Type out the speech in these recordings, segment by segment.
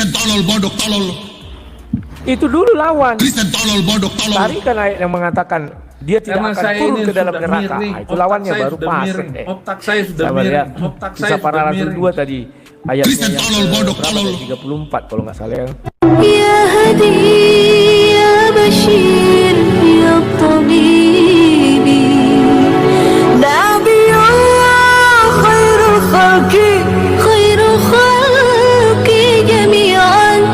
Kristen tolol, bodoh tolol. Itu dulu lawan. Kristen tolol, bodoh tolol. Tarikan ayat yang mengatakan dia tidak akan turun ke dalam neraka. Itu lawannya baru pas. Otak saya sudah miring. Otak saya Kisah para sudah Rasul miring. 2 tadi. Ayatnya Kristen tolol, bodoh tolol. 34 kalau nggak salah ya. Ya Hadi ya Bashir ya Tabibi Nabiyullah khairul khalqi jami'an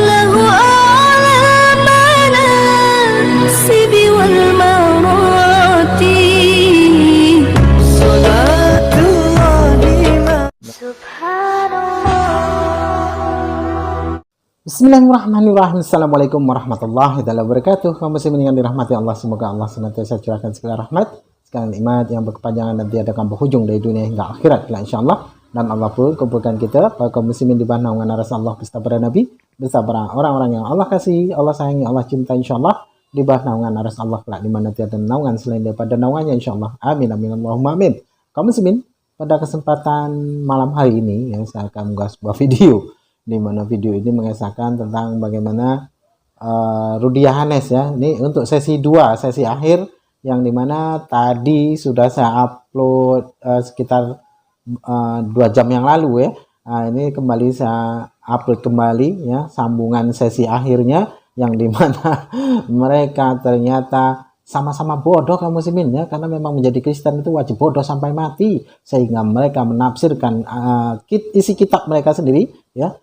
lahu a'la manasibi wal marati Salatullahi Subhanallah. Bismillahirrahmanirrahim. Assalamualaikum warahmatullahi wabarakatuh. Kaum muslimin yang dirahmati Allah, semoga Allah senantiasa curahkan segala rahmat, segala nikmat yang berkepanjangan dan tiada berhujung dari dunia hingga akhirat insyaallah. Dan Allah pun kumpulkan kita para kaum muslimin di bawah naungan aras Allah beserta para nabi, bersama orang-orang yang Allah kasih, Allah sayangi, Allah cinta insyaallah, di bawah naungan aras Allah kelak di mana tiada naungan selain daripada naungannya insyaallah. Amin amin Allahumma amin. Kaum muslimin, pada kesempatan malam hari ini ya, saya akan mengunggah sebuah video di mana video ini mengisahkan tentang bagaimana Rudy Yohanes ya. Ini untuk sesi 2, sesi akhir, yang dimana tadi sudah saya upload sekitar 2 jam yang lalu ya. Ini kembali saya upload kembali ya, sambungan sesi akhirnya, yang dimana mereka ternyata sama-sama bodoh kaum muslimin ya, karena memang menjadi Kristen itu wajib bodoh sampai mati, sehingga mereka menafsirkan isi kitab mereka sendiri ya,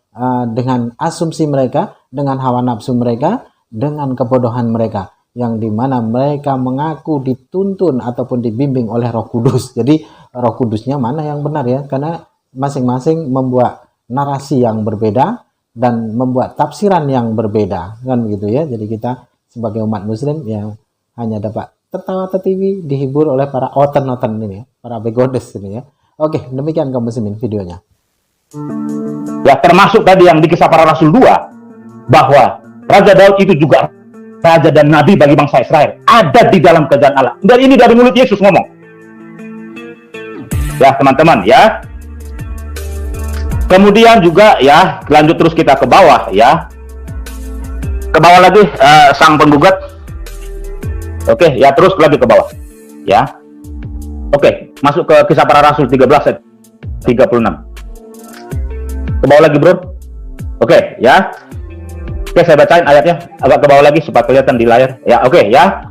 dengan asumsi mereka, dengan hawa nafsu mereka, dengan kebodohan mereka, yang dimana mereka mengaku dituntun ataupun dibimbing oleh Roh Kudus. Jadi Roh Kudusnya mana yang benar ya, karena masing-masing membuat narasi yang berbeda dan membuat tafsiran yang berbeda kan begitu ya. Jadi kita sebagai umat muslim ya hanya dapat tertawa tertiwi, dihibur oleh para oten-oten ini ya, para begodes ini ya. Oke, demikian kaum muslimin videonya. Ya, termasuk tadi yang di Kisah Para Rasul 2, bahwa Raja Daud itu juga raja dan nabi bagi bangsa Israel, ada di dalam kerajaan Allah. Dan ini dari mulut Yesus ngomong. Ya, teman-teman ya. Kemudian juga ya, lanjut terus kita ke bawah ya. Ke bawah lagi sang penggugat. Oke, ya terus lagi ke bawah. Ya. Oke, masuk ke Kisah Para Rasul 13 ayat 36. Ke bawah lagi, bro. Oke, ya. Oke, saya bacain ayatnya agak ke bawah lagi supaya kelihatan di layar. Ya, oke, ya.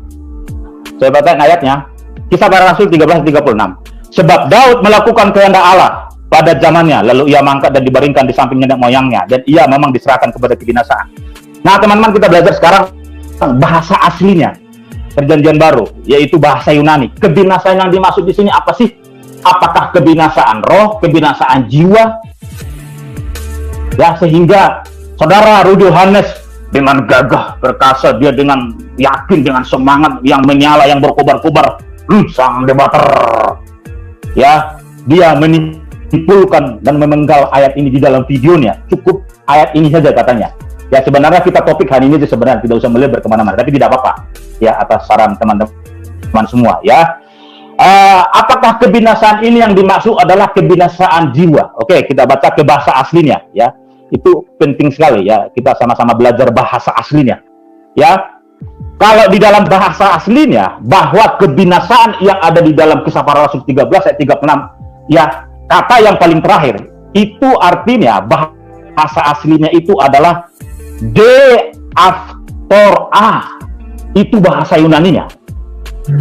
Saya bacain ayatnya. Kisah Para Rasul 13:36. Sebab Daud melakukan kehendak Allah pada zamannya, lalu ia mangkat dan dibaringkan di samping nenek moyangnya, dan ia memang diserahkan kepada kebinasaan. Nah, teman-teman, kita belajar sekarang bahasa aslinya Perjanjian Baru, yaitu bahasa Yunani. Kebinasaan yang dimaksud di sini apa sih? Apakah kebinasaan roh, kebinasaan jiwa? Ya, sehingga saudara Rudy Yohanes dengan gagah perkasa, dia dengan yakin, dengan semangat yang menyala, yang berkobar-kobar, sang debater ya, dia menyimpulkan dan memenggal ayat ini di dalam videonya. Cukup ayat ini saja katanya. Ya, sebenarnya kita topik hari ini sebenarnya tidak usah melebar kemana-mana, tapi tidak apa-apa ya, atas saran teman-teman semua ya. Apakah kebinasaan ini yang dimaksud adalah kebinasaan jiwa? Oke, kita baca ke bahasa aslinya ya. Itu penting sekali ya, kita sama-sama belajar bahasa aslinya ya. Kalau di dalam bahasa aslinya, bahwa kebinasaan yang ada di dalam Kisah Para Rasul 13 ayat 36 ya, kata yang paling terakhir itu artinya bahasa aslinya itu adalah de after a. Itu bahasa Yunaninya.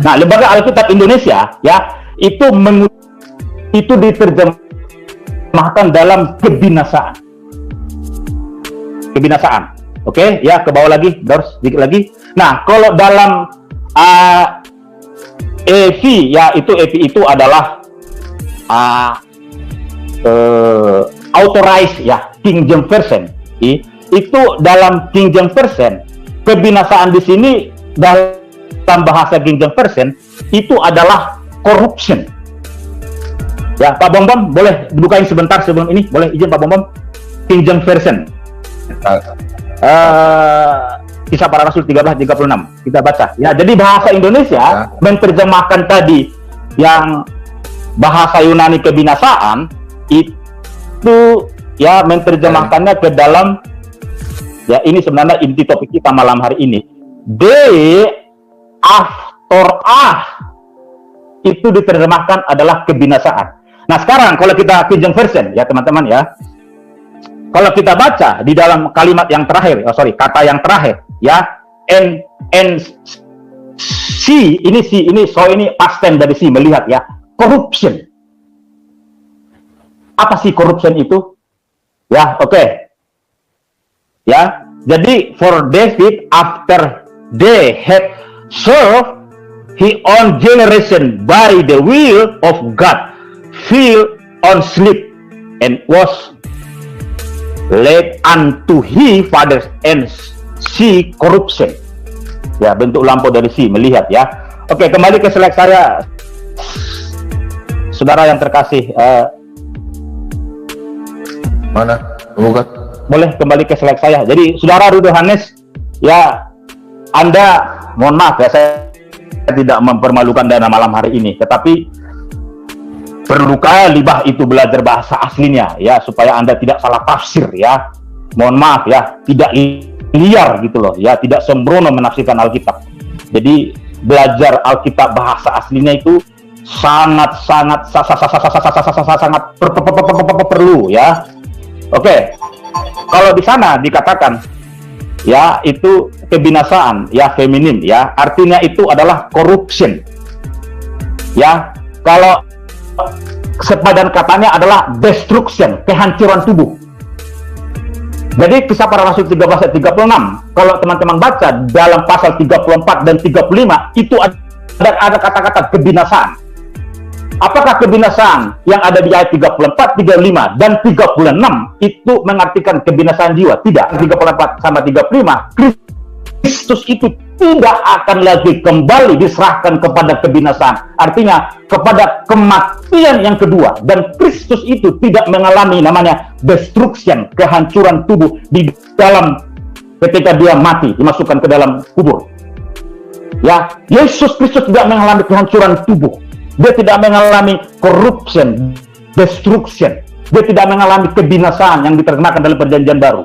Nah, Lembaga Alkitab Indonesia ya, itu diterjemahkan dalam kebinasaan. Kebinasaan. Oke, ya, ke bawah lagi, Dors, sedikit lagi. Nah, kalau dalam EV ya, EV itu adalah authorized ya, King James Version. Itu dalam King James Version, kebinasaan di sini dalam bahasa King James Version itu adalah corruption. Ya, Pak Bom boleh dibukain sebentar sebelum ini, boleh izin Pak Bom? King James Version. Kisah Para Rasul 13:36 kita baca. Ya, jadi bahasa Indonesia menerjemahkan tadi yang bahasa Yunani kebinasaan itu ya, menerjemahkannya ke dalam Ya, ini sebenarnya inti topik kita malam hari ini. Day after itu diterjemahkan adalah kebinasaan. Nah, sekarang kalau kita King James Version ya teman-teman ya. Kalau kita baca di dalam kalimat yang terakhir, kata yang terakhir ya, ini past tense dari si, melihat ya, corruption. Apa sih corruption itu? Ya, oke. Ya, jadi for David after they had served his own generation by the will of God, fell on sleep and was led unto his fathers and see corruption. Ya, bentuk lampau dari si, melihat ya. Oke, kembali ke slide saya, saudara yang terkasih. Mana? Bukan. Boleh kembali ke slide saya. Jadi, saudara Rudy Yohanes, ya, Anda, mohon maaf ya, saya tidak mempermalukan dana malam hari ini, tetapi perlukah libah itu belajar bahasa aslinya ya, supaya Anda tidak salah tafsir ya. Mohon maaf ya, tidak liar gitu loh ya, tidak sembrono menafsirkan Alkitab. Jadi belajar Alkitab bahasa aslinya itu sangat perlu ya. Oke, kalau di sana dikatakan ya itu kebinasaan ya, feminim ya, artinya itu adalah corruption ya. Kalau sepadan katanya adalah destruction, kehancuran tubuh. Jadi Kisah Para Rasul 13 ayat 36, kalau teman-teman baca dalam pasal 34 dan 35, itu ada kata-kata kebinasaan. Apakah kebinasaan yang ada di ayat 34, 35, dan 36 itu mengartikan kebinasaan jiwa? Tidak. 34 sama 35, Kristus itu tidak akan lagi kembali diserahkan kepada kebinasaan. Artinya kepada kematian yang kedua. Dan Kristus itu tidak mengalami namanya destruction, kehancuran tubuh di dalam ketika dia mati, dimasukkan ke dalam kubur. Ya, Yesus Kristus tidak mengalami kehancuran tubuh. Dia tidak mengalami corruption, destruction. Dia tidak mengalami kebinasaan yang diterjemahkan dalam Perjanjian Baru.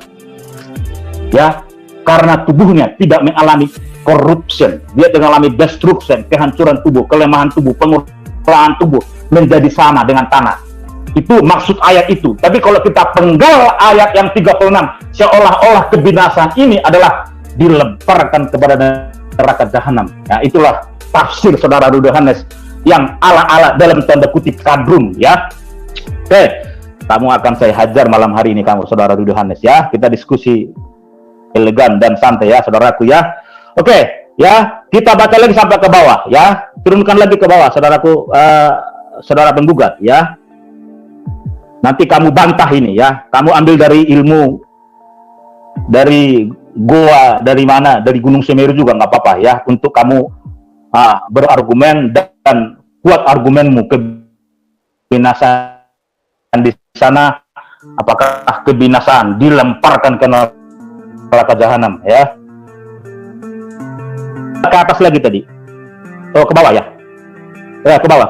Ya, karena tubuhnya tidak mengalami corruption, dia mengalami destruction, kehancuran tubuh, kelemahan tubuh, pengurahan tubuh menjadi sama dengan tanah. Itu maksud ayat itu. Tapi kalau kita penggal ayat yang 36, seolah-olah kebinasaan ini adalah dilemparkan kepada neraka jahanam. Ya, itulah tafsir saudara Rudy Yohanes yang ala-ala dalam tanda kutip kadrun ya. Oke, kamu akan saya hajar malam hari ini kamu saudara Rudy Yohanes ya. Kita diskusi elegan dan santai ya saudaraku ya. Oke ya, kita baca lagi sampai ke bawah ya, turunkan lagi ke bawah saudaraku, saudara penggugat ya. Nanti kamu bantah ini ya, kamu ambil dari ilmu dari goa, dari mana, dari Gunung Semeru juga nggak apa-apa ya, untuk kamu berargumen dan kuat argumenmu. Kebinasaan di sana, apakah kebinasaan dilemparkan ke neraka jahanam ya. Ke atas lagi tadi, oh ke bawah ya, ya ke bawah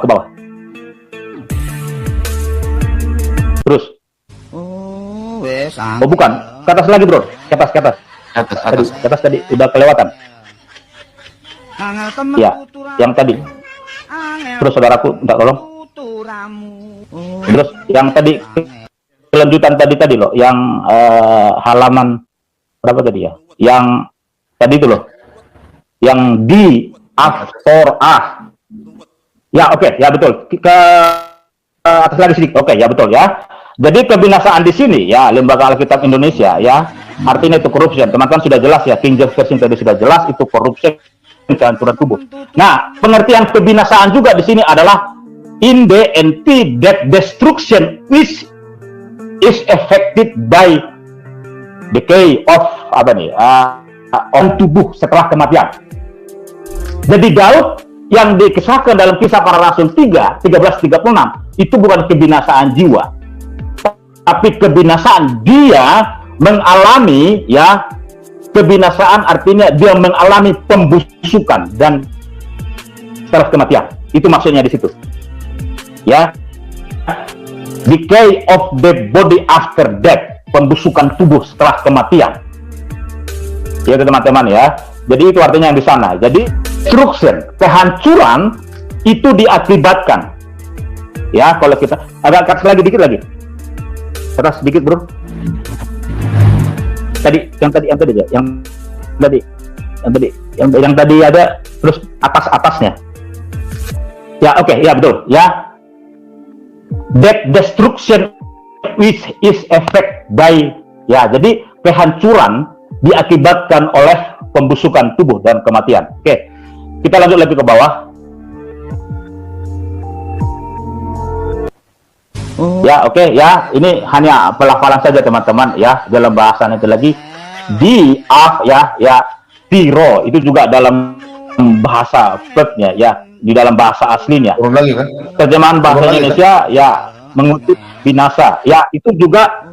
terus, oh bukan, ke atas lagi bro, ke atas tadi udah kelewatan ya, yang tadi terus saudaraku minta tolong, terus yang tadi kelanjutan tadi loh, yang halaman berapa tadi ya, yang tadi itu loh, yang di after ya. Oke ya, betul, ke atas lagi sedikit. Oke ya, betul ya. Jadi kebinasaan di sini ya, Lembaga Alkitab Indonesia ya, artinya itu corruption. Teman-teman sudah jelas ya, King James Version tadi sudah jelas, itu corruption, kehancuran tubuh. Nah, pengertian kebinasaan juga di sini adalah in the entity that destruction which is affected by decay of on tubuh setelah kematian. Jadi Daud yang dikisahkan dalam Kisah Para Rasul 13:36 itu bukan kebinasaan jiwa, tapi kebinasaan dia mengalami ya, kebinasaan artinya dia mengalami pembusukan dan setelah kematian. Itu maksudnya di situ ya, decay of the body after death, pembusukan tubuh setelah kematian Ya teman-teman ya. Jadi itu artinya yang di sana. Jadi destruction, kehancuran itu diakibatkan. Ya, kalau kita agak keras lagi dikit lagi. Keras sedikit, bro. Yang tadi ada terus atasnya. Ya, oke, ya betul. Ya. That destruction which is effect by, ya, jadi kehancuran diakibatkan oleh pembusukan tubuh dan kematian. Oke, kita lanjut lagi ke bawah. Ya, oke, ya, ini hanya pelafalan saja teman-teman ya, dalam bahasan itu lagi tiro itu juga dalam bahasa verbnya ya, di dalam bahasa aslinya. Turun lagi kan? Terjemahan bahasa Indonesia kan? Ya mengutuk binasa. Ya, itu juga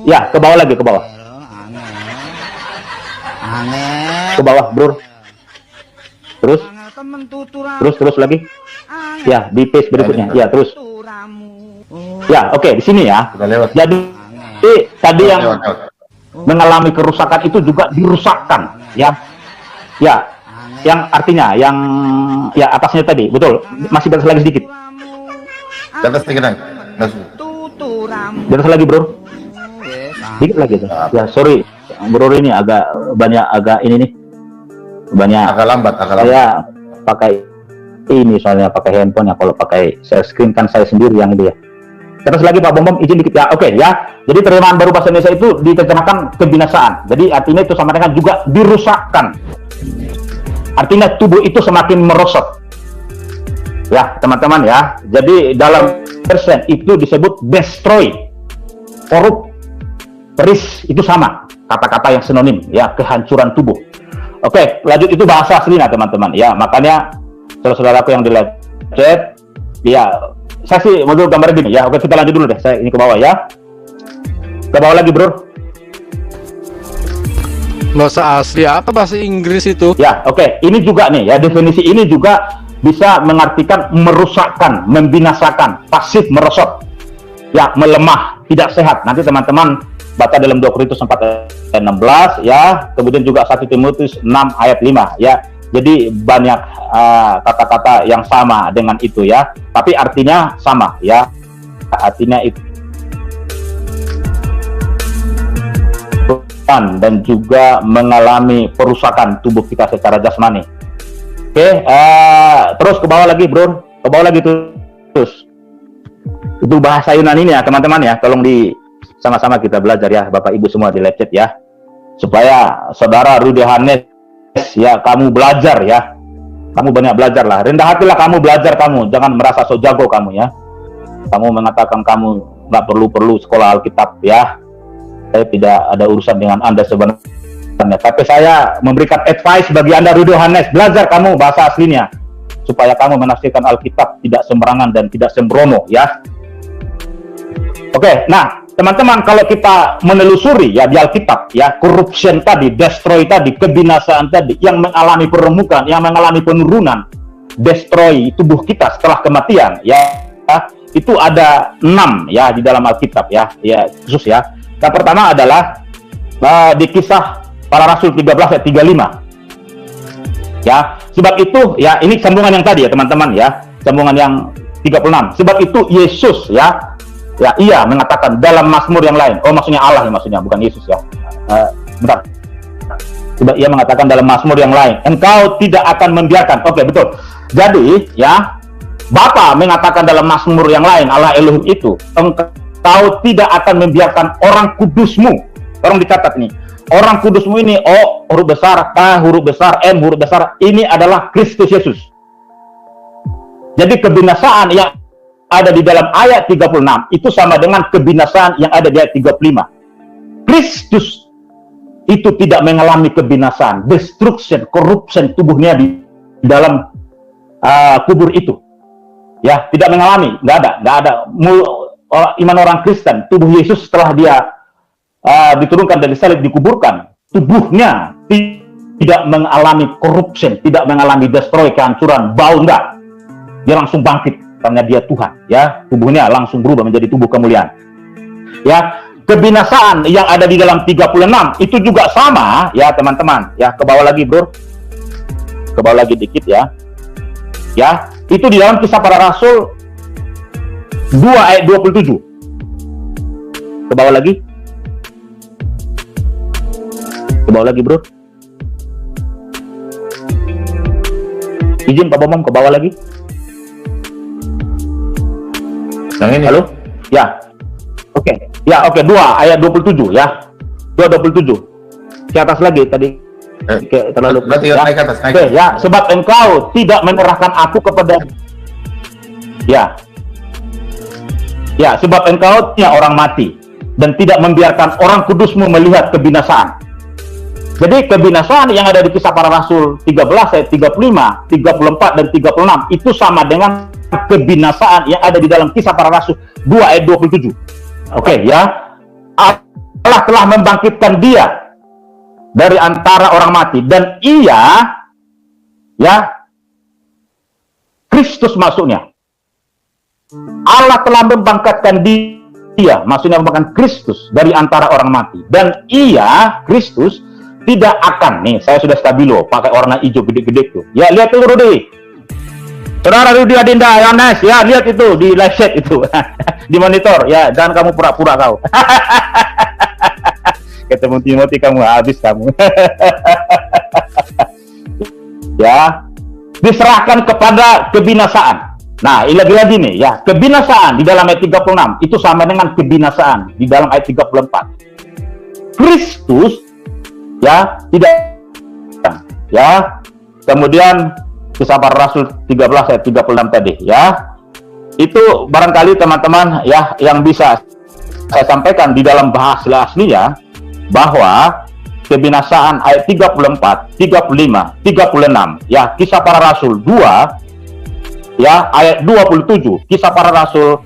ya, ke bawah lagi, ke bawah. Ke bawah, bro. Terus lagi. Ya, di page berikutnya. Ya, terus. Ya, oke, di sini ya. Jadi tadi yang mengalami kerusakan itu juga dirusakkan, ya. Ya, yang artinya yang ya atasnya tadi, betul. Masih di atas lagi sedikit. Di atas sedikit lagi. Di atas lagi, bro. Sedikit lagi tuh. Ya, sorry. Bro ini agak ini nih. Agak lambat. Saya pakai ini soalnya pakai handphone ya. Kalau pakai share screen kan saya sendiri yang itu ya. Terus lagi Pak Bom izin dikit ya. Oke ya. Jadi terjemahan baru bahasa Indonesia itu diterjemahkan kebinasaan. Jadi artinya itu sama dengan juga dirusakkan. Artinya tubuh itu semakin merosot. Ya, teman-teman ya. Jadi dalam version itu disebut destroy, korup, peris, itu sama. Kata-kata yang sinonim ya, kehancuran tubuh. Oke, lanjut, itu bahasa aslinya teman-teman ya. Makanya saudara-saudaraku yang di live chat, ya, saya sih mau gambar gini ya. Oke, kita lanjut dulu deh. Saya ini ke bawah ya. Ke bawah lagi, bro. Bahasa asli apa bahasa Inggris itu? Ya, oke. Ini juga nih ya, definisi ini juga bisa mengartikan merusakkan, membinasakan, pasif merosot. Ya, melemah, tidak sehat. Nanti teman-teman baca dalam 2 Korintus 4 ayat 16 ya. Kemudian juga 1 Timotius 6 ayat 5 ya. Jadi banyak kata-kata yang sama dengan itu ya. Tapi artinya sama ya. Artinya itu dan juga mengalami perusakan tubuh kita secara jasmani. Oke, terus ke bawah lagi, bro. Ke bawah lagi terus. Itu bahasa Yunani ya, teman-teman ya. Tolong sama-sama kita belajar ya, Bapak Ibu semua di live chat ya. Supaya saudara Rudy Hanes ya, kamu belajar ya. Kamu banyak belajar lah. Rendah hatilah kamu belajar kamu. Jangan merasa so jago kamu ya. Kamu mengatakan kamu nggak perlu sekolah Alkitab ya. Saya tidak ada urusan dengan Anda sebenarnya. Tapi saya memberikan advice bagi Anda, Rudy Hanes. Belajar kamu bahasa aslinya. Supaya kamu menafsirkan Alkitab tidak sembarangan dan tidak sembrono ya. Oke, nah teman-teman, kalau kita menelusuri ya di Alkitab ya, corruption tadi, destroy tadi, kebinasaan tadi, yang mengalami peremukan, yang mengalami penurunan, destroy tubuh kita setelah kematian ya, itu ada 6 ya di dalam Alkitab ya, khusus ya. Yang pertama adalah di Kisah Para Rasul 13 ayat 35 ya. Sebab itu ya, ini sambungan yang tadi ya teman-teman ya, sambungan yang 36. Sebab itu Yesus ya, ia mengatakan dalam Mazmur yang lain. Oh, maksudnya Allah ya, maksudnya bukan Yesus ya. Bentar. Coba ia mengatakan dalam Mazmur yang lain, engkau tidak akan membiarkan. Oke, betul. Jadi ya, Bapa mengatakan dalam Mazmur yang lain, Allah Elohim itu, engkau tidak akan membiarkan orang kudusmu. Orang dicatat nih, orang kudusmu ini, O huruf besar, K huruf besar, M huruf besar, ini adalah Kristus Yesus. Jadi kebinasaan yang ada di dalam ayat 36 itu sama dengan kebinasaan yang ada di ayat 35. Kristus itu tidak mengalami kebinasaan, destruction, corruption tubuhnya di dalam kubur itu. Ya, tidak mengalami, nggak ada. Iman orang Kristen, tubuh Yesus setelah dia diturunkan dari salib, dikuburkan, tubuhnya tidak mengalami corruption, tidak mengalami destroy, kehancuran, bau, enggak. Dia langsung bangkit karena dia Tuhan ya, tubuhnya langsung berubah menjadi tubuh kemuliaan ya. kebinasaan yang ada di dalam 36 itu juga sama ya teman-teman ya. Ke bawah lagi bro, ke bawah lagi dikit ya. Ya, itu di dalam Kisah Para Rasul 2 ayat 27. Ke bawah lagi. Ke bawah lagi bro. Izin Pak Bomom, ke bawah lagi. Yang ini. Halo? Ya. Oke. Ya, oke, 2 ayat 27 ya. 2:27. Ke atas lagi tadi. Terlalu Berarti ya. naik ke atas, naik. Oke, ya, sebab engkau tidak menyerahkan aku kepada ya. Ya, sebab engkau tidak orang mati dan tidak membiarkan orang kudusmu melihat kebinasaan. Jadi kebinasaan yang ada di Kisah Para Rasul 13 ayat 35, 34 dan 36 itu sama dengan kebinasaan yang ada di dalam Kisah Para Rasul 2 ayat 27. Oke, ya. Allah telah membangkitkan dia dari antara orang mati dan ia ya Kristus maksudnya. Allah telah membangkitkan dia, maksudnya membangkitkan Kristus dari antara orang mati dan ia Kristus tidak akan, nih saya sudah stabilo pakai warna hijau gede-gede tuh ya, lihat tuh Rudi, saudara Rudi Adinda Yohanes ya, lihat itu di live chat itu di monitor ya, jangan kamu pura-pura kau ketemu Timothy kamu habis kamu ya, diserahkan kepada kebinasaan. Nah, lagi-lagi nih ya, kebinasaan di dalam ayat 36 itu sama dengan kebinasaan di dalam ayat 34. Kristus ya tidak ya. Kemudian Kisah Para Rasul 13 ayat 36 tadi ya. Itu barangkali teman-teman ya yang bisa saya sampaikan di dalam bahasa aslinya, bahwa kebinasaan ayat 34, 35, 36 ya, Kisah Para Rasul 2 ya ayat 27, Kisah Para Rasul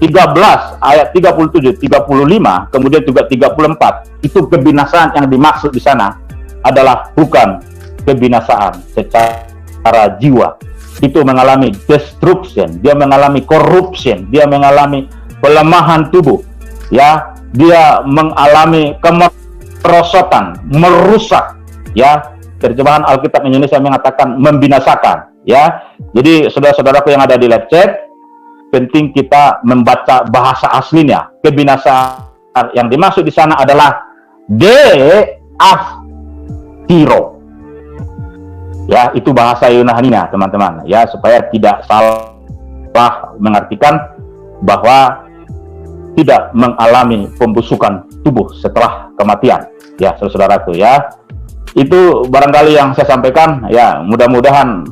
13 ayat 37, 35, kemudian juga 34. Itu kebinasaan yang dimaksud di sana adalah bukan kebinasaan secara jiwa. Itu mengalami destruction, dia mengalami corruption, dia mengalami pelemahan tubuh, ya, dia mengalami kemerosotan, merusak, ya. Terjemahan Alkitab Indonesia mengatakan membinasakan, ya. Jadi saudara-saudaraku yang ada di live chat, penting kita membaca bahasa aslinya. Kebinasaan yang dimaksud di sana adalah de-aftiro. Ya, itu bahasa Yunani-nya, teman-teman. Ya, supaya tidak salah mengartikan bahwa tidak mengalami pembusukan tubuh setelah kematian. Ya, saudara-saudaraku, ya. Itu barangkali yang saya sampaikan. Ya, mudah-mudahan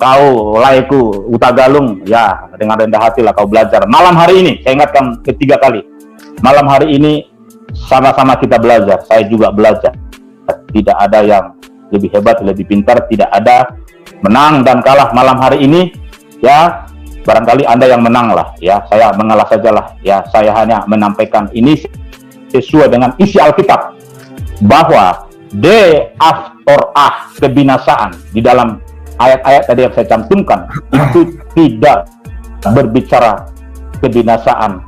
kau laiku utagalung, ya, dengan rendah hati lah kau belajar. Malam hari ini, saya ingatkan ketiga kali. Malam hari ini sama-sama kita belajar. Saya juga belajar. Tidak ada yang lebih hebat, lebih pintar, tidak ada menang dan kalah malam hari ini, ya. Barangkali Anda yang menang lah, ya. Saya mengalah sajalah, ya. Saya hanya menampaikan ini sesuai dengan isi Alkitab, bahwa kebinasaan di dalam ayat-ayat tadi yang saya cantumkan itu tidak berbicara kebinasaan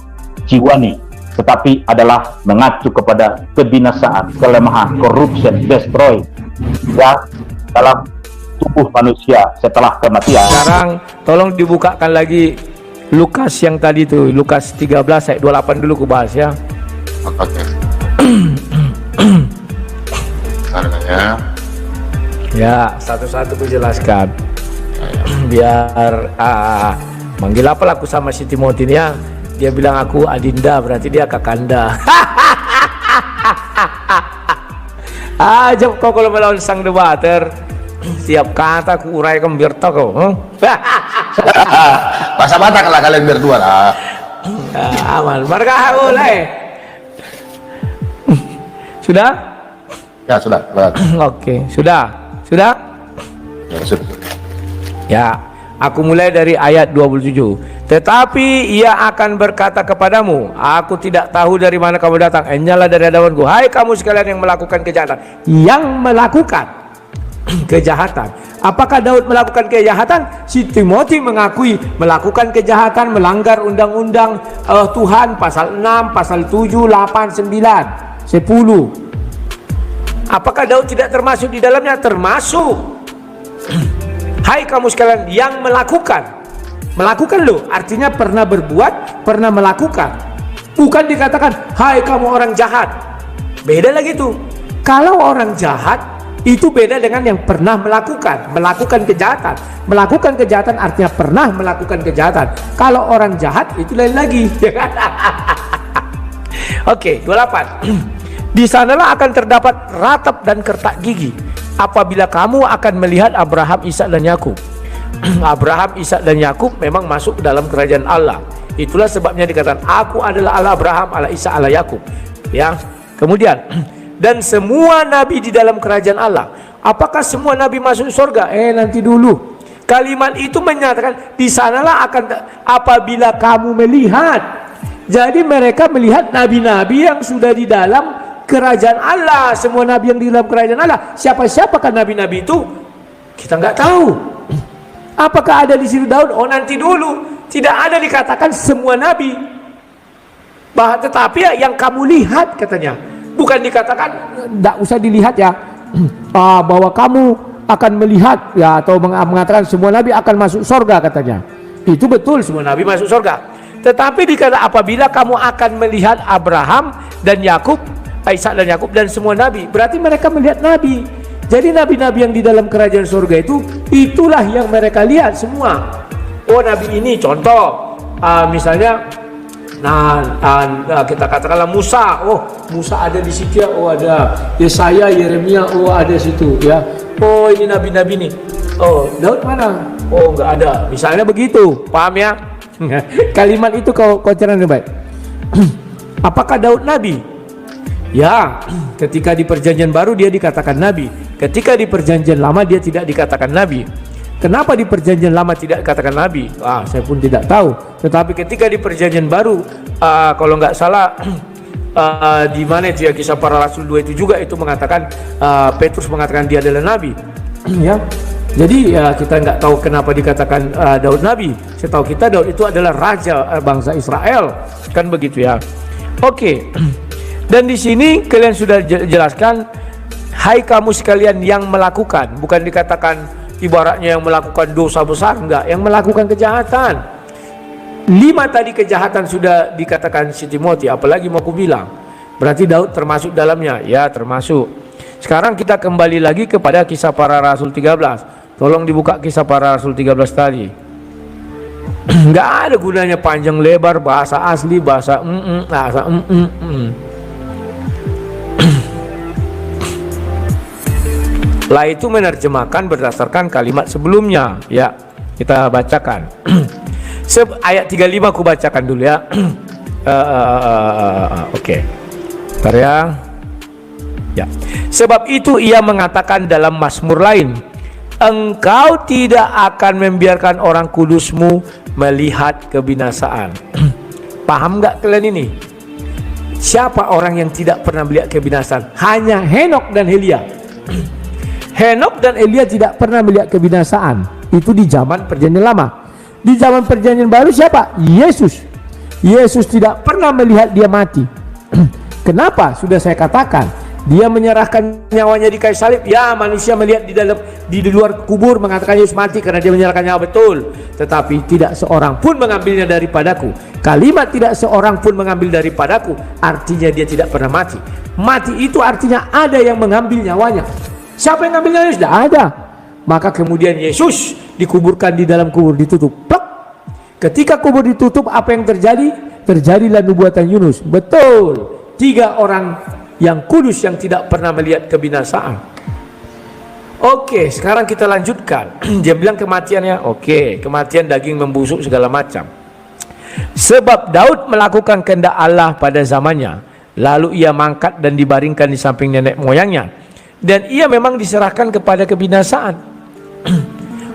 jiwani, tetapi adalah mengacu kepada kebinasaan, kelemahan, corruption, destroy, ya, dalam tubuh manusia setelah kematian. Sekarang tolong dibukakan lagi Lukas yang tadi tuh, Lukas 13 ayat 28 dulu ku bahas ya. Oke. Harganya. Ya, satu-satu ku jelaskan. Biar manggil apa aku sama si Timothy ya. Dia bilang aku Adinda, berarti dia Kakanda. Ajab kau kalau melawan sang debater, setiap kata ku uraikan biar tahu kau. Bahasa Batak lah kalian berdua lah. Aman, markah mulai. Sudah? Ya sudah. Oke, sudah. Sudah? Ya sudah. Ya, aku mulai dari ayat 27. Tetapi ia akan berkata kepadamu, aku tidak tahu dari mana kamu datang. Nyala dari hadapanku, hai kamu sekalian yang melakukan kejahatan. Yang melakukan kejahatan Apakah Daud melakukan kejahatan? Si Timothy mengakui melakukan kejahatan, melanggar undang-undang Tuhan pasal 6, pasal 7, 8, 9, 10. Apakah Daud tidak termasuk di dalamnya? Termasuk. Hai kamu sekalian yang melakukan loh, artinya pernah berbuat, pernah melakukan. Bukan dikatakan hai kamu orang jahat. Beda lagi tuh. Kalau orang jahat itu beda dengan yang pernah melakukan kejahatan. Melakukan kejahatan artinya pernah melakukan kejahatan. Kalau orang jahat itu lain lagi. Oke, 28. Di sanalah akan terdapat ratap dan kertak gigi apabila kamu akan melihat Abraham, Ishak dan Yakub. Abraham, Ishak dan Yakub memang masuk dalam kerajaan Allah. Itulah sebabnya dikatakan aku adalah Allah Abraham, Allah Ishak, Allah Yakub. Ya. Kemudian dan semua nabi di dalam kerajaan Allah. Apakah semua nabi masuk surga? Nanti dulu. Kalimat itu menyatakan di sanalah akan apabila kamu melihat. Jadi mereka melihat nabi-nabi yang sudah di dalam kerajaan Allah. Semua nabi yang di dalam kerajaan Allah. Siapa-siapakah nabi-nabi itu? Kita nggak tahu. Apakah ada di situ Daud? Nanti dulu. Tidak ada dikatakan semua nabi. Tetapi yang kamu lihat katanya. Bukan dikatakan tidak usah dilihat ya, bahwa kamu akan melihat ya, atau mengatakan semua nabi akan masuk surga katanya. Itu betul, semua nabi masuk surga. Tetapi dikatakan apabila kamu akan melihat Abraham dan Yakub, Ishak dan Yakub dan semua nabi, berarti mereka melihat nabi. Jadi nabi-nabi yang di dalam kerajaan surga itulah yang mereka lihat semua. Nabi ini contoh, misalnya. Kita katakanlah Musa. Musa ada di situ ya. Ada Yesaya, Yeremia. Ada situ ya. Ini nabi-nabi nih. Daud mana? Nggak ada. Misalnya begitu. Paham ya? Kalimat itu kau cerna baik. Apakah Daud nabi? Ya, ketika di perjanjian baru dia dikatakan nabi. Ketika di perjanjian lama dia tidak dikatakan nabi. Kenapa di perjanjian lama tidak dikatakan nabi? Saya pun tidak tahu. Tetapi ketika di perjanjian baru, kalau nggak salah, di mana itu ya, Kisah Para Rasul 2 itu juga itu mengatakan, Petrus mengatakan dia adalah nabi. Ya, jadi kita nggak tahu kenapa dikatakan Daud nabi. Setahu kita Daud itu adalah raja bangsa Israel, kan begitu ya. Oke. Dan di sini kalian sudah jelaskan, hai kamu sekalian yang melakukan, bukan dikatakan ibaratnya yang melakukan dosa besar, enggak, yang melakukan kejahatan. 5 tadi kejahatan sudah dikatakan si Timothy, apalagi mau aku bilang. Berarti Daud termasuk dalamnya. Ya, termasuk. Sekarang kita kembali lagi kepada Kisah Para Rasul 13. Tolong dibuka Kisah Para Rasul 13 tadi. Enggak ada gunanya panjang lebar, bahasa asli, bahasa Lah itu menerjemahkan berdasarkan kalimat sebelumnya. Ya, kita bacakan. Ayat 35 aku bacakan dulu ya. Oke. Bentar ya. Ya. Sebab itu ia mengatakan dalam Mazmur lain, engkau tidak akan membiarkan orang kudusmu melihat kebinasaan. Paham nggak kalian ini? Siapa orang yang tidak pernah melihat kebinasaan? Hanya Henok dan Elia. Henok dan Elia tidak pernah melihat kebinasaan. Itu di zaman perjanjian lama. Di zaman perjanjian baru siapa? Yesus. Yesus tidak pernah melihat dia mati. Kenapa? Sudah saya katakan, dia menyerahkan nyawanya di kayu salib. Ya, manusia melihat di luar kubur mengatakan Yesus mati karena dia menyerahkan nyawa, betul. Tetapi tidak seorang pun mengambilnya daripadaku. Kalimat tidak seorang pun mengambil daripadaku artinya dia tidak pernah mati. Mati itu artinya ada yang mengambil nyawanya. Siapa yang ngambilnya? Yesus? Tidak ada. Maka kemudian Yesus dikuburkan di dalam kubur, ditutup. Plak. Ketika kubur ditutup, apa yang terjadi? Terjadilah nubuatan Yunus. Betul. 3 orang yang kudus yang tidak pernah melihat kebinasaan. Oke, sekarang kita lanjutkan. Dia bilang kematiannya. Oke, kematian daging membusuk segala macam. Sebab Daud melakukan kehendak Allah pada zamannya. Lalu ia mangkat dan dibaringkan di samping nenek moyangnya. Dan ia memang diserahkan kepada kebinasaan.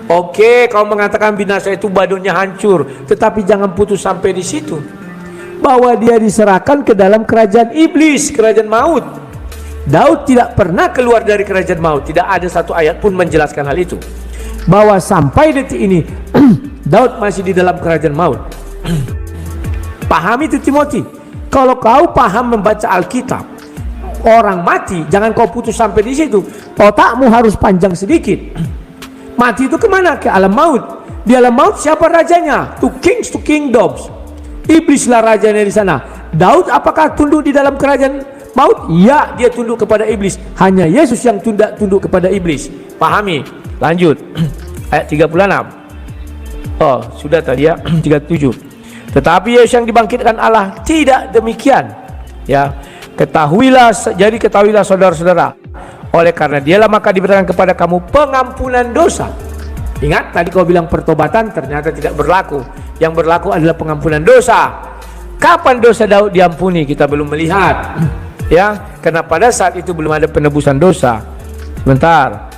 Oke, kau mengatakan binasa itu badannya hancur, tetapi jangan putus sampai di situ. Bahwa dia diserahkan ke dalam kerajaan iblis, kerajaan maut. Daud tidak pernah keluar dari kerajaan maut. Tidak ada satu ayat pun menjelaskan hal itu. bahwa sampai detik ini Daud masih di dalam kerajaan maut. Pahami itu Timothy. Kalau kau paham membaca Alkitab, orang mati jangan kau putus sampai di situ. Otakmu harus panjang sedikit. Mati itu kemana? Ke alam maut. Di alam maut siapa rajanya? To kings, to kingdoms. Iblislah rajanya di sana. Daud apakah tunduk di dalam kerajaan maut? Ya, dia tunduk kepada iblis. Hanya Yesus yang tunduk kepada iblis. Pahami. Lanjut. Ayat 36. Oh, sudah tadi ya. 37. Tetapi Yesus yang dibangkitkan Allah tidak demikian. Ya. Ketahuilah saudara-saudara, oleh karena dialah maka diberikan kepada kamu pengampunan dosa. Ingat tadi kau bilang pertobatan, ternyata tidak berlaku. Yang berlaku adalah pengampunan dosa. Kapan dosa Daud diampuni? Kita belum melihat. Ya, karena pada saat itu belum ada penebusan dosa. Sebentar.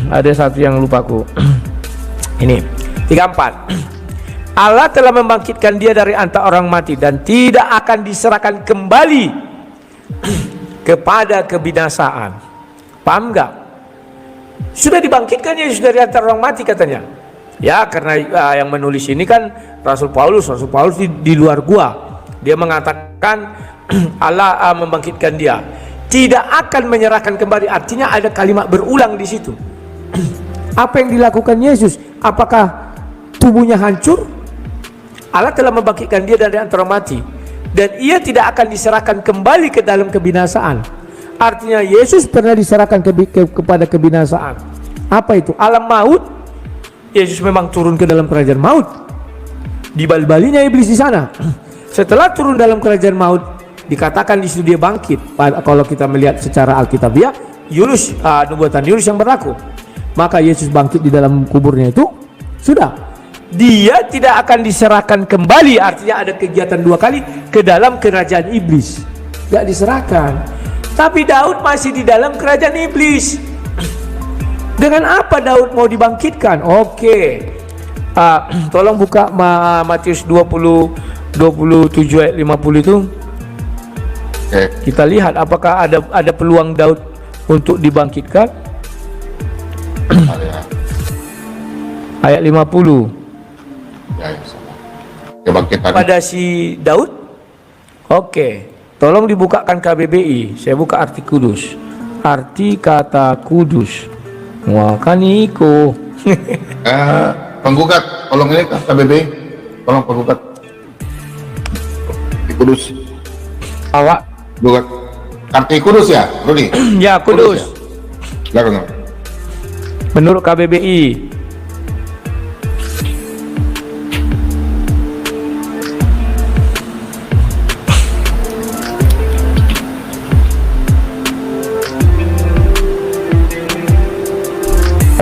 Ada satu yang lupaku. Ini 34. Allah telah membangkitkan dia dari antara orang mati dan tidak akan diserahkan kembali kepada kebinasaan. Paham enggak? Sudah dibangkitkan Yesus dari antara orang mati katanya. Ya, karena yang menulis ini kan Rasul Paulus di luar gua. Dia mengatakan Allah membangkitkan dia. Tidak akan menyerahkan kembali, artinya ada kalimat berulang di situ. Apa yang dilakukan Yesus? Apakah tubuhnya hancur? Allah telah membangkitkan dia dari antara mati dan ia tidak akan diserahkan kembali ke dalam kebinasaan. Artinya Yesus pernah diserahkan kepada kebinasaan. Apa itu? Alam maut. Yesus memang turun ke dalam kerajaan maut. Dibal-balinya iblis di sana. Setelah turun dalam kerajaan maut, dikatakan di situ dia bangkit. Kalau kita melihat secara Alkitabiah, Yunus, nubuatan Yunus yang berlaku. Maka Yesus bangkit di dalam kuburnya itu, sudah. Dia tidak akan diserahkan kembali, artinya ada kegiatan dua kali ke dalam kerajaan iblis. Tidak diserahkan. Tapi Daud masih di dalam kerajaan iblis. Dengan apa Daud mau dibangkitkan? Oke. Tolong buka Matius 27 ayat 50 itu. Kita lihat apakah ada peluang Daud untuk dibangkitkan. Ayat 50. Pada si Daud. Oke, tolong dibukakan KBBI. Saya buka arti kudus. Arti kata kudus. Wah, kan Iko. Penggugat, tolong ini KBBI. Tolong penggugat. Arti kudus. Awak. Gugat. Arti kudus ya, Rudi? Ya, kudus. Silakan. Menurut KBBI.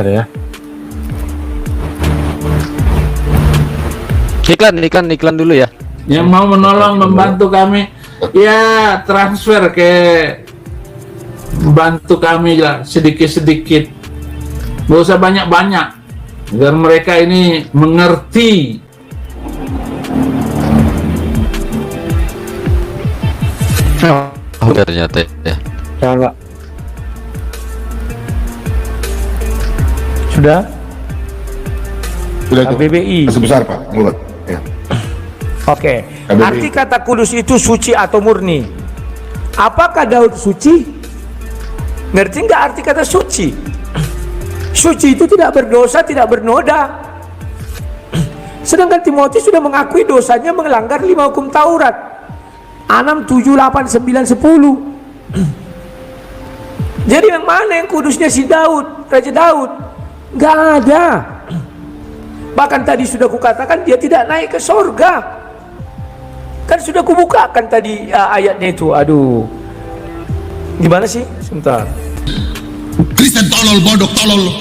Ada ya. Iklan dulu ya. Yang mau menolong membantu kami, ya transfer ke bantu kami lah sedikit-sedikit. Gak usah banyak-banyak, agar mereka ini mengerti. Oh, ternyata ya. Jangan, Pak. Sudah? Sudah itu. KBBI. Masih besar Pak, mulut. Ya. Oke. KBBI. Arti kata kudus itu suci atau murni. Apakah Daud suci? Ngerti nggak arti kata suci? Suci itu tidak berdosa, tidak bernoda. Sedangkan Timotius sudah mengakui dosanya melanggar 5 hukum Taurat. 6, 7, 8, 9, 10. Jadi yang mana yang kudusnya si Daud, Raja Daud? Nggak ada. Bahkan tadi sudah kukatakan dia tidak naik ke sorga. Kan sudah kubukakan tadi ayatnya itu. Aduh, gimana sih? Sebentar. Kristen tolol, bodoh tolol.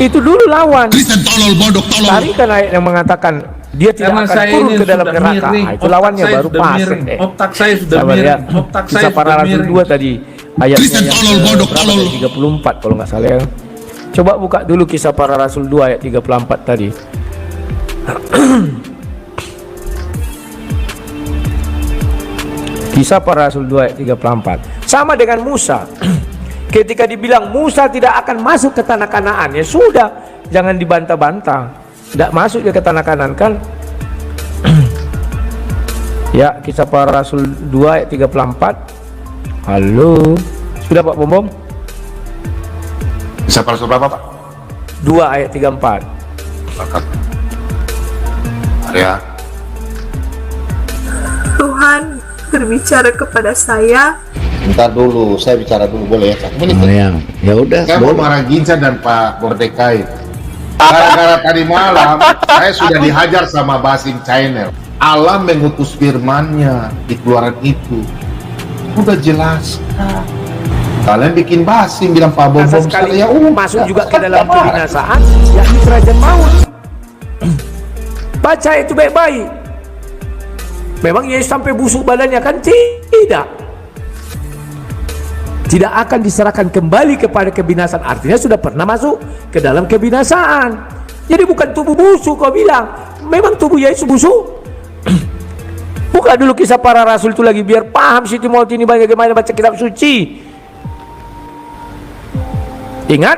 Itu dulu lawan. Kristen tolol, bodoh tolol. Tarikan ayat yang mengatakan dia tidak Karena akan saya turun ini ke dalam sudah neraka. miring, Itu lawannya baru pas. otak saya sudah Sabar ya. miring, otak saya Kisah para sudah Rasul miring. 2 tadi. Ayatnya Kristen yang tolol, bodoh berapa? tolol. 34 kalau nggak salah ya. Coba buka dulu Kisah para Rasul 2 ayat 34 tadi. Kisah para Rasul 2 ayat 34. Sama dengan Musa. Ketika dibilang Musa tidak akan masuk ke tanah Kanaan, ya sudah, jangan dibantah-bantah. Tidak masuk dia ke tanah Kanaan kan? Ya, Kisah Para Rasul 2 ayat 34. Halo, sudah Pak Bom? Bisa Rasul berapa, Pak? 2 ayat 34. Bakat. Arya. Tuhan berbicara kepada saya. Bentar dulu, saya bicara dulu boleh ya? Ya udah. Saya mau marah Ginza dan Pak Bordekai. Gara-gara tadi malam saya sudah dihajar sama Basim Channel. Allah mengutus firman-Nya di keluaran itu. Udah jelas. Kalian bikin Basim bilang Pak Bom Sekali ya masuk juga ke dalam kebinasaan, yakni kerajaan maut. Baca itu baik-baik. Memang Yesus sampai busuk badannya kan? Tidak. Tidak akan diserahkan kembali kepada kebinasaan. Artinya sudah pernah masuk ke dalam kebinasaan. Jadi bukan tubuh busuk kau bilang. Memang tubuh Yesus busuk. Buka dulu Kisah Para Rasul itu lagi biar paham si Timothy ini bagaimana baca kitab suci. Ingat,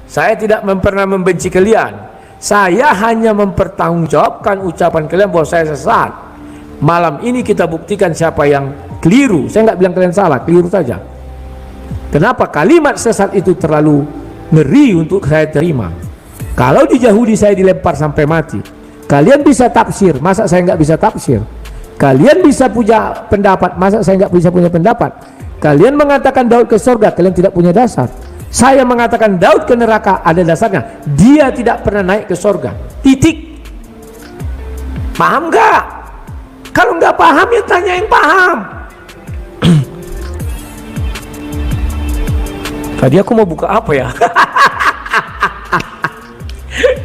saya tidak pernah membenci kalian. Saya hanya mempertanggungjawabkan ucapan kalian bahwa saya sesat. Malam ini kita buktikan siapa yang keliru. Saya nggak bilang kalian salah, keliru saja. Kenapa kalimat sesat itu terlalu ngeri untuk saya terima? Kalau di Yahudi saya dilempar sampai mati, kalian bisa tafsir, masa saya nggak bisa tafsir? Kalian bisa punya pendapat, masa saya nggak bisa punya pendapat? Kalian mengatakan Daud ke surga, kalian tidak punya dasar. Saya mengatakan Daud ke neraka, ada dasarnya. Dia tidak pernah naik ke surga. Titik. Paham nggak? Kalau nggak paham ya tanya yang paham. Tadi aku mau buka apa ya?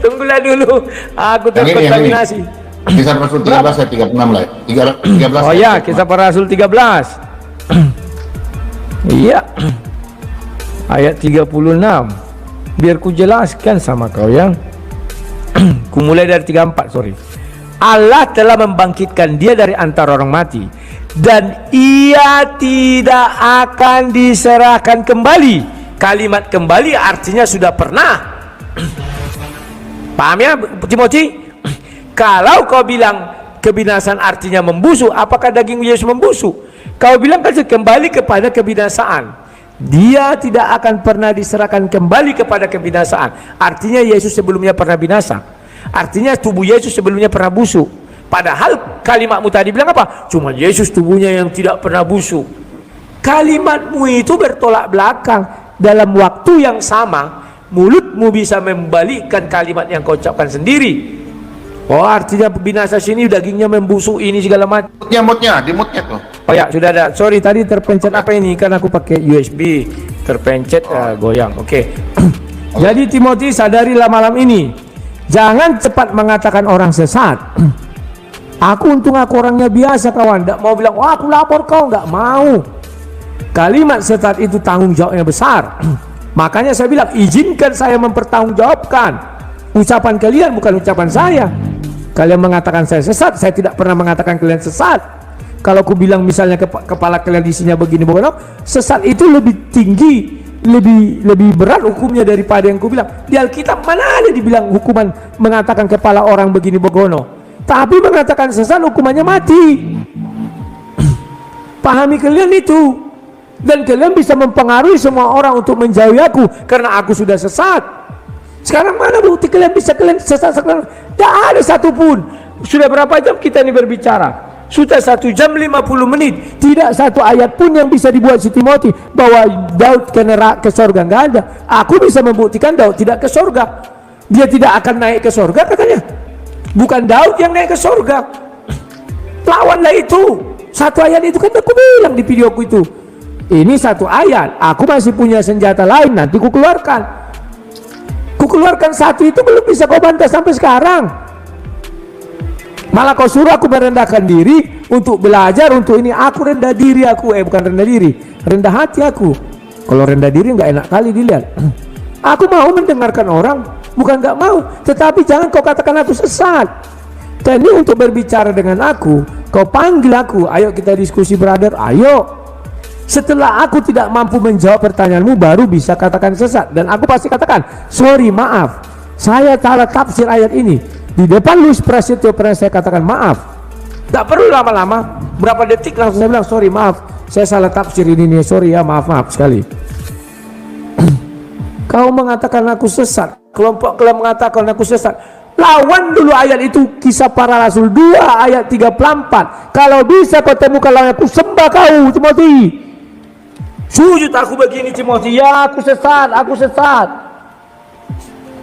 Tunggulah dulu, aku terkontaminasi. Kisah Rasul 13 ayat 36 lah. 13. Oh ya, Kisah Para Rasul 13. Iya. Ayat 36. Biar ku jelaskan sama kau yang. Ku mulai dari 34, sorry. Allah telah membangkitkan dia dari antara orang mati, dan ia tidak akan diserahkan kembali. Kalimat kembali artinya sudah pernah. Paham ya Timothy? Kalau kau bilang kebinasaan artinya membusuk, apakah daging Yesus membusuk? Kau bilang kan kembali kepada kebinasaan. Dia tidak akan pernah diserahkan kembali kepada kebinasaan. Artinya Yesus sebelumnya pernah binasa. Artinya tubuh Yesus sebelumnya pernah busuk. Padahal kalimatmu tadi bilang apa? Cuma Yesus tubuhnya yang tidak pernah busuk. Kalimatmu itu bertolak belakang. Dalam waktu yang sama, mulutmu bisa membalikkan kalimat yang kau ucapkan sendiri. Oh, artinya binasa sini dagingnya membusuk ini segala macam. Di mutnya tuh. Oh ya, sudah ada. Sorry, tadi terpencet apa ini? Kan aku pakai USB. Terpencet goyang. Oke. Jadi Timothy, sadarilah malam ini. Jangan cepat mengatakan orang sesat. Aku orangnya biasa kawan. Tidak mau bilang, wah aku lapor kau. Nggak mau. Kalimat sesat itu tanggung jawabnya besar. Makanya saya bilang, izinkan saya mempertanggungjawabkan ucapan kalian, bukan ucapan saya. Kalian mengatakan saya sesat, saya tidak pernah mengatakan kalian sesat. Kalau aku bilang misalnya kepala kalian isinya begini, sesat itu lebih tinggi, lebih berat hukumnya daripada yang aku bilang. Di Alkitab mana ada dibilang hukuman mengatakan kepala orang begini begono, tapi mengatakan sesat hukumannya mati. Pahami kalian itu. Dan kalian bisa mempengaruhi semua orang untuk menjauhi aku karena aku sudah sesat. Sekarang mana bukti kalian bisa sesat sekarang? Tidak ada satupun. Sudah berapa jam kita ini berbicara? Sudah 1 jam 50 menit. Tidak satu ayat pun yang bisa dibuat si Timothy bahwa Daud ke surga. Nggak ada. Aku bisa membuktikan Daud tidak ke surga. Dia tidak akan naik ke surga katanya. Bukan Daud yang naik ke surga. Lawanlah itu. Satu ayat itu kan aku bilang di videoku itu. Ini satu ayat. Aku masih punya senjata lain, nanti ku keluarkan. Ku keluarkan satu itu belum bisa kau bantah sampai sekarang. Malah kau suruh aku merendahkan diri untuk belajar untuk ini. Aku rendah diri aku, bukan rendah diri, rendah hati aku. Kalau rendah diri nggak enak kali dilihat. Aku mau mendengarkan orang, bukan nggak mau. Tetapi jangan kau katakan aku sesat. Dan ini untuk berbicara dengan aku, kau panggil aku, ayo kita diskusi brother, ayo. Setelah aku tidak mampu menjawab pertanyaanmu, baru bisa katakan sesat. Dan aku pasti katakan, sorry, maaf, saya salah tafsir ayat ini. Di depan Luis Prasetyo pernah saya katakan maaf. Tak perlu lama-lama, berapa detik langsung saya bilang, sorry, maaf, saya salah tafsir ini nih, sorry ya, maaf sekali. Kau mengatakan aku sesat, kelompok kalian mengatakan aku sesat. Lawan dulu ayat itu, Kisah Para Rasul 2 ayat 34. Kalau bisa kau temukan lawan, aku sembah kau, Timothy. Sujud aku begini, Timothy. Ya, aku sesat, aku sesat.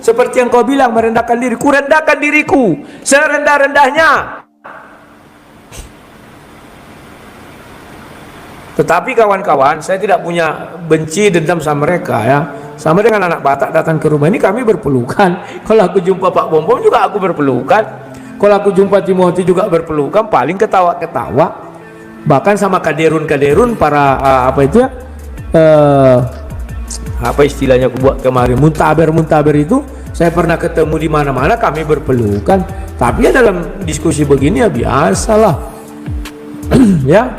Seperti yang kau bilang, merendahkan diri. Ku rendahkan diriku serendah-rendahnya. Tetapi kawan-kawan, saya tidak punya benci dendam sama mereka ya. Sama dengan anak Batak datang ke rumah ini, kami berpelukan. Kalau aku jumpa Pak Bom juga aku berpelukan. Kalau aku jumpa Timothy juga berpelukan. Paling ketawa-ketawa. Bahkan sama kaderun-kaderun para apa itu ya, apa istilahnya aku buat kemarin, muntaber itu, saya pernah ketemu di mana-mana, kami berpelukan. Tapi ya dalam diskusi begini ya biasalah. Ya,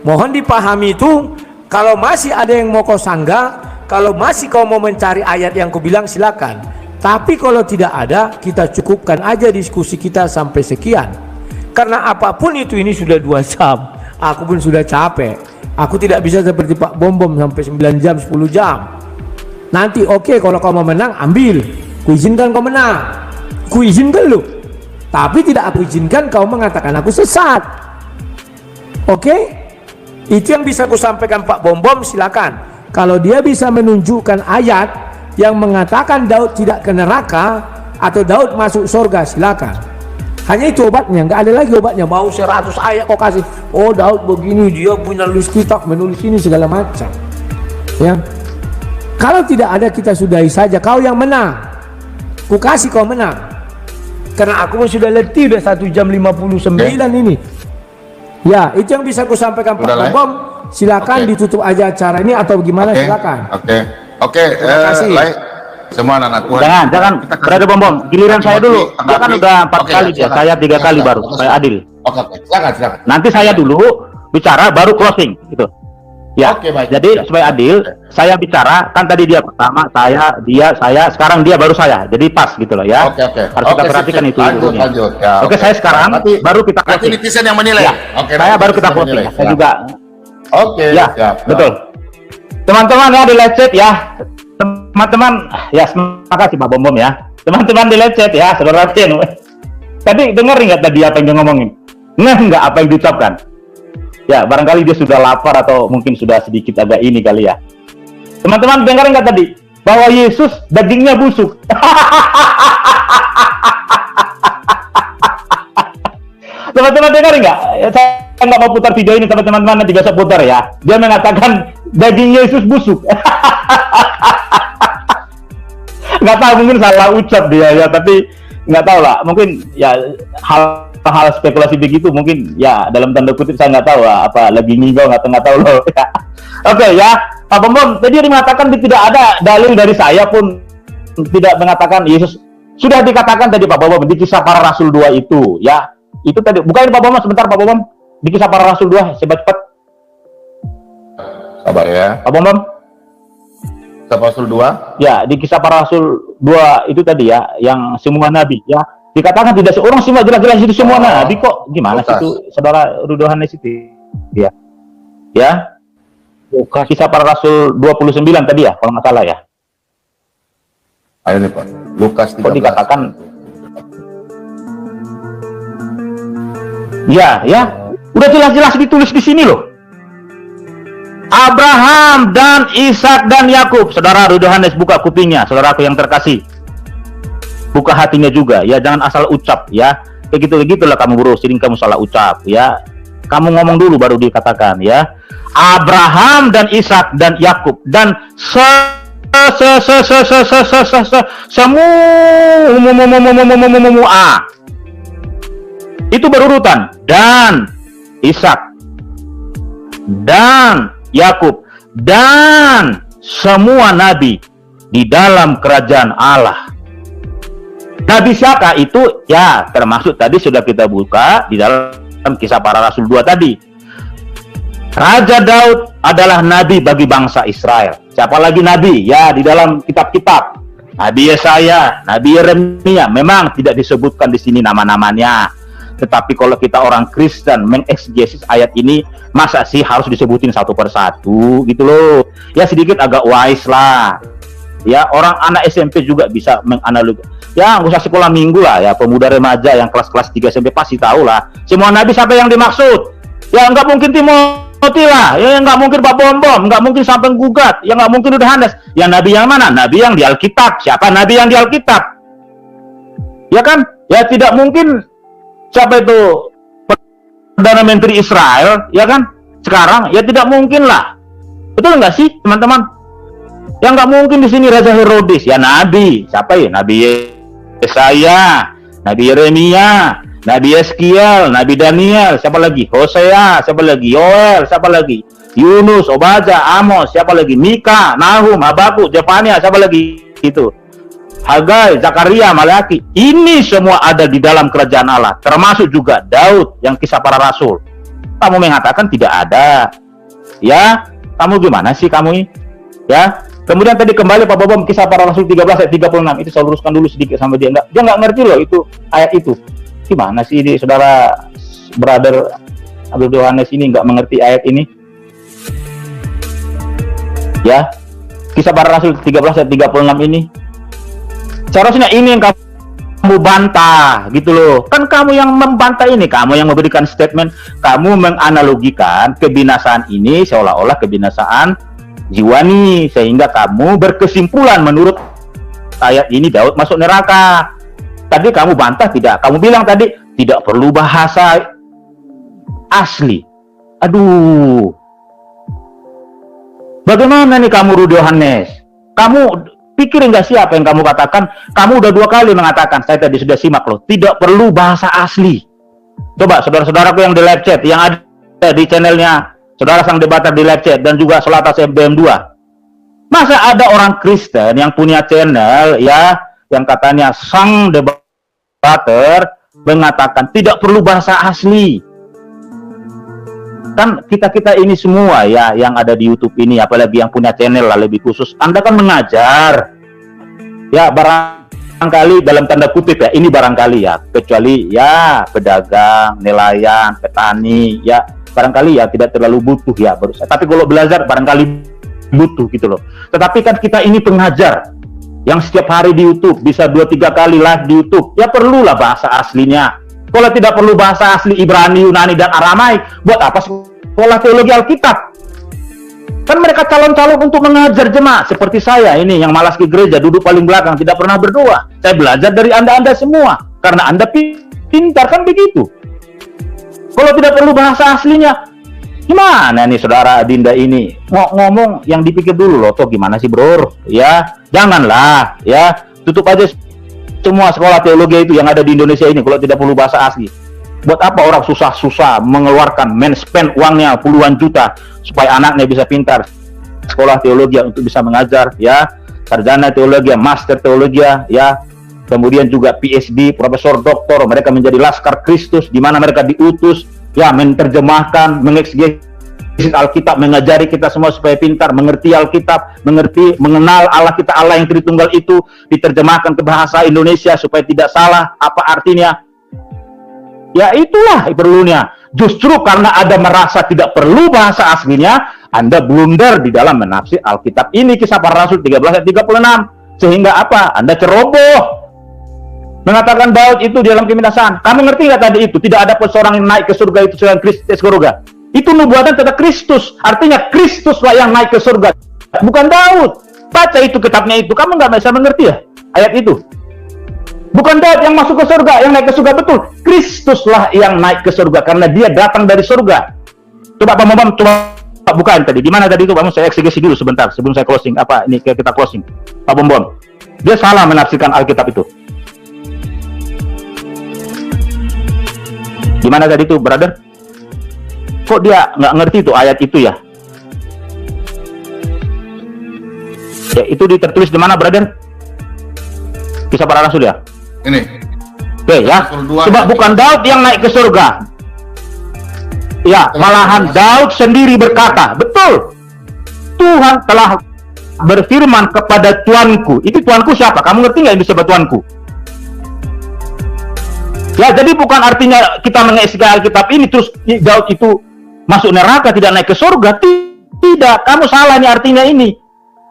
mohon dipahami itu. Kalau masih ada yang mau kau sanggah, kalau masih kau mau mencari ayat yang kau bilang, silakan. Tapi kalau tidak ada, kita cukupkan aja diskusi kita sampai sekian. Karena apapun itu, ini sudah 2 jam. Aku pun sudah capek. Aku tidak bisa seperti Pak Bom sampai 9 jam, 10 jam. Nanti oke, kalau kau mau menang, ambil. Kuizinkan kau menang. Kuizinkan lu. Tapi tidak aku izinkan kau mengatakan aku sesat. Oke? Itu yang bisa aku sampaikan Pak Bom, silakan. Kalau dia bisa menunjukkan ayat yang mengatakan Daud tidak ke neraka atau Daud masuk surga, silakan. Hanya itu obatnya, nggak ada lagi obatnya. Mau 100 ayat kau kasih, oh Daud begini, dia punya nulis kitab, menulis ini segala macam. Ya, kalau tidak ada, kita sudahi saja. Kau yang menang, ku kasih kau menang. Karena aku sudah letih, udah 1 jam 59 ini. Ya, itu yang bisa ku sampaikan Pak Bom. Silakan ditutup aja acara ini atau gimana, silakan. Terima kasih. Semua anak-anak Jangan berada Bom. Giliran saya dulu. Dia kan udah 4 kali ya, saya 3 kali baru. Saya adil. Silakan. Nanti saya dulu bicara, baru closing gitu. Ya. Baik. Jadi supaya adil, saya bicara, kan tadi dia pertama, saya, sekarang dia baru saya. Jadi pas gitu loh ya. Harus kita perhatikan itu. Lanjut. Ya, saya sekarang baru kita nanti closing. netizen yang menilai. Ya. Saya baru kita closing. Saya juga. Ya, betul. Teman-teman ya di live chat ya. Teman-teman, ya terima kasih Pak Bom ya. Teman-teman di live chat ya, saudara Tien. Tadi dengar nggak tadi apa yang dia ngomongin? Nggak apa yang diucapkan? Ya, barangkali dia sudah lapar atau mungkin sudah sedikit agak ini kali ya. Teman-teman dengar nggak tadi? Bahwa Yesus dagingnya busuk. Teman-teman dengar nggak? Saya nggak mau putar video ini, teman-teman nanti besok putar ya. Dia mengatakan daging Yesus busuk. Nggak tahu, mungkin salah ucap dia ya, tapi nggak tahu lah, mungkin ya hal spekulasi begitu mungkin ya dalam tanda kutip, saya nggak tahu lah, apa lagi ngigau nggak tahu loh ya. Oke ya Pak Bom, tadi dia mengatakan tidak ada dalil dari saya pun tidak mengatakan Yesus. Sudah dikatakan tadi Pak Bom di Kisah Para Rasul 2 itu ya, itu tadi bukan Pak Bom, sebentar Pak Bom, di Kisah Para Rasul 2 cepat sabar ya Pak Bom. Kisah Rasul 2? Ya, di Kisah Para Rasul 2 itu tadi ya, yang semua nabi ya. Dikatakan tidak seorang semua, jelas-jelas itu semua nabi kok. Gimana sih itu, Saudara Rudohanes itu? Ya. Ya. Kisah Para Rasul 29 tadi ya, kalau nggak salah ya. Ayo nih Pak, Lukas 13. Kok dikatakan? Ya. Udah jelas-jelas ditulis di sini loh. Abraham dan Ishak dan Yakub. Saudara Rudohanes, buka kupingnya, saudaraku yang terkasih. Buka hatinya juga ya, jangan asal ucap ya. Begitulah kamu bro, sering kamu salah ucap ya. Kamu ngomong dulu baru dikatakan ya. Abraham dan Ishak dan Yakub dan semua. Itu berurutan, dan Ishak dan Yakub dan semua nabi di dalam kerajaan Allah. Nabi siapa itu? Ya, termasuk tadi sudah kita buka di dalam Kisah Para Rasul 2 tadi. Raja Daud, adalah nabi bagi bangsa Israel. Siapa lagi nabi? Ya, di dalam kitab-kitab. Nabi Yesaya, Nabi Yeremia, memang tidak disebutkan di sini nama-namanya. Tetapi kalau kita orang Kristen mengeksegesis ayat ini, masa sih harus disebutin satu persatu gitu loh. Ya sedikit agak wise lah. Ya, orang anak SMP juga bisa menganalogi. Ya, nggak usah sekolah minggu lah ya, pemuda remaja yang kelas-kelas 3 SMP pasti tahu lah. Semua nabi siapa yang dimaksud? Ya nggak mungkin Timothy lah, ya nggak mungkin Pak Bom, nggak mungkin sampai gugat, ya nggak mungkin Yohanes. Ya nabi yang mana? Nabi yang di Alkitab. Siapa nabi yang di Alkitab? Ya kan? Ya tidak mungkin siapa itu Perdana Menteri Israel, ya kan? Sekarang, ya tidak mungkin lah. Betul nggak sih, teman-teman? Yang nggak mungkin di sini Raja Herodes, ya nabi. Siapa ya? Nabi Yesaya, Nabi Yeremia, Nabi Yeskiel, Nabi Daniel, siapa lagi? Hosea, siapa lagi? Yoel, siapa lagi? Yunus, Obadya, Amos, siapa lagi? Mika, Nahum, Habakuk, Zefania, siapa lagi? Itu. Hagai, Zakaria, Malaki. Ini semua ada di dalam kerajaan Allah, termasuk juga Daud yang kisah para rasul. Kamu mengatakan tidak ada. Ya, kamu gimana sih kamu ini? Ya. Kemudian tadi kembali Pak Bobom kisah para rasul 13 ayat 36. Itu saya luruskan dulu sedikit sama dia. Dia nggak ngerti loh itu ayat itu. Gimana sih ini saudara brother Abdul Yohanes ini nggak mengerti ayat ini? Ya. Kisah para rasul 13 ayat 36 ini. Seharusnya ini yang kamu bantah gitu loh. Kan kamu yang membantah ini, kamu yang memberikan statement, kamu menganalogikan kebinasaan ini seolah-olah kebinasaan jiwani, sehingga kamu berkesimpulan menurut ayat ini Daud masuk neraka. Tadi kamu bantah tidak? Kamu bilang tadi tidak perlu bahasa asli. Aduh. Bagaimana nih kamu Rudi Yohanes? Kamu pikir nggak sih apa yang kamu katakan? Kamu udah 2 kali mengatakan, saya tadi sudah simak loh, tidak perlu bahasa asli. Coba saudara-saudaraku yang di live chat, yang ada di channelnya Saudara Sang Debater di live chat, dan juga Solatas MBM2. Masa ada orang Kristen yang punya channel, ya, yang katanya Sang Debater mengatakan tidak perlu bahasa asli. Kan kita-kita ini semua ya, yang ada di YouTube ini, apalagi yang punya channel lah lebih khusus, Anda kan mengajar. Ya, barangkali dalam tanda kutip ya, ini barangkali ya, kecuali ya pedagang, nelayan, petani, ya barangkali ya tidak terlalu butuh ya berusaha. Tapi kalau belajar barangkali butuh gitu loh. Tetapi kan kita ini pengajar yang setiap hari di YouTube bisa 2-3 kali live di YouTube. Ya perlulah bahasa aslinya. Kalau tidak perlu bahasa asli Ibrani, Yunani dan Aramaik, buat apa sekolah teologi Alkitab? Kan mereka calon-calon untuk mengajar jemaat seperti saya ini yang malas ke gereja, duduk paling belakang, tidak pernah berdoa. Saya belajar dari Anda semua karena Anda pintar, kan begitu. Kalau tidak perlu bahasa aslinya, gimana nih saudara Dinda ini? Ngomong yang dipikir dulu loh, toh gimana sih bro? Ya, janganlah, ya, tutup aja semua sekolah teologi itu yang ada di Indonesia ini kalau tidak perlu bahasa asli. Buat apa orang susah-susah mengeluarkan spend uangnya puluhan juta supaya anaknya bisa pintar sekolah teologi untuk bisa mengajar, ya, sarjana teologi, master teologi, ya. Kemudian juga PhD, profesor, doktor, mereka menjadi laskar Kristus, di mana mereka diutus, ya, menerjemahkan, mengeksegesis Alkitab, mengajari kita semua supaya pintar, mengerti Alkitab, mengenal Allah kita, Allah yang Tritunggal itu, diterjemahkan ke bahasa Indonesia supaya tidak salah apa artinya. Ya itulah perlunya. Justru karena Anda merasa tidak perlu bahasa aslinya, Anda blunder di dalam menafsir Alkitab ini, Kisah Para Rasul 13 ayat 36. Sehingga apa? Anda ceroboh. Mengatakan Daud itu di dalam kebinasaan. Kamu ngerti nggak tadi itu? Tidak ada seorang yang naik ke surga itu selain Kristus ke surga. Itu nubuatan tentang Kristus. Artinya Kristuslah yang naik ke surga, bukan Daud. Baca itu kitabnya itu. Kamu nggak bisa mengerti ya ayat itu? Bukan Daud yang masuk ke surga, yang naik ke surga, betul. Kristuslah yang naik ke surga karena dia datang dari surga. Coba Pak Momam, coba bukan tadi. Di mana tadi itu? Pak, saya eksegesi dulu sebentar sebelum saya closing. Apa ini kita closing? Pak Bom. Dia salah menafsirkan Alkitab itu. Gimana tadi itu, brother? Kok dia nggak ngerti itu ayat itu ya? Ya, itu tertulis di mana, brother? Kisah Para Rasul ya? Ini. Oke, ya. Coba bukan Daud yang naik ke surga. Ya, malahan Daud sendiri berkata, betul. Tuhan telah berfirman kepada Tuanku. Itu Tuanku siapa? Kamu ngerti nggak itu sebab Tuanku? Ya, jadi bukan artinya kita mengeksekusi Alkitab ini terus Daud itu masuk neraka, tidak naik ke surga. Tidak, kamu salah nih artinya ini.